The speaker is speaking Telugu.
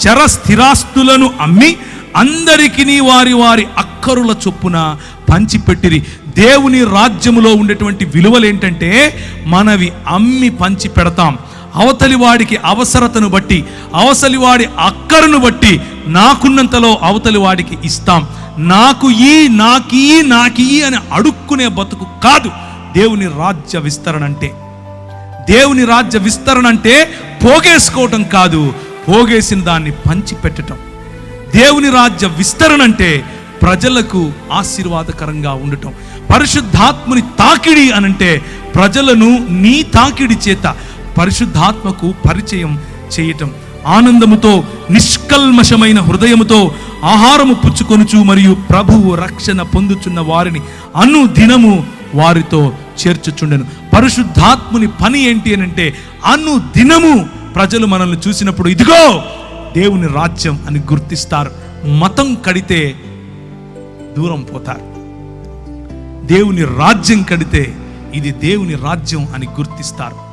చర స్థిరాస్తులను అమ్మి అందరికిని వారి వారి అక్కరుల చొప్పున పంచిపెట్టిరి. దేవుని రాజ్యములో ఉండేటువంటి విలువలు ఏంటంటే, మనవి అమ్మి పంచి పెడతాం. అవతలి వాడికి అవసరతను బట్టి, అవతలి వాడి అక్కరును బట్టి నాకున్నంతలో అవతలి వాడికి ఇస్తాం. నాకు అని అడుక్కునే బతుకు కాదు దేవుని రాజ్య విస్తరణ అంటే. దేవుని రాజ్య విస్తరణ అంటే పోగేసుకోవటం కాదు, పోగేసిన దాన్ని పంచి పెట్టటం. దేవుని రాజ్య విస్తరణ అంటే ప్రజలకు ఆశీర్వాదకరంగా ఉండటం. పరిశుద్ధాత్మని తాకిడి అనంటే ప్రజలను నీ తాకిడి చేత పరిశుద్ధాత్మకు పరిచయం చేయటం. ఆనందముతో నిష్కల్మషమైన హృదయముతో ఆహారము పుచ్చుకొనుచు మరియు ప్రభువు రక్షణ పొందుచున్న వారిని అనుదినము వారితో చేర్చుచుండెను. పరిశుద్ధాత్ముని పని ఏంటి అని అంటే, అనుదినము ప్రజలు మనల్ని చూసినప్పుడు ఇదిగో దేవుని రాజ్యం అని గుర్తిస్తారు. మతం కడితే దూరం పోతారు. దేవుని రాజ్యం కడితే ఇది దేవుని రాజ్యం అని గుర్తిస్తారు.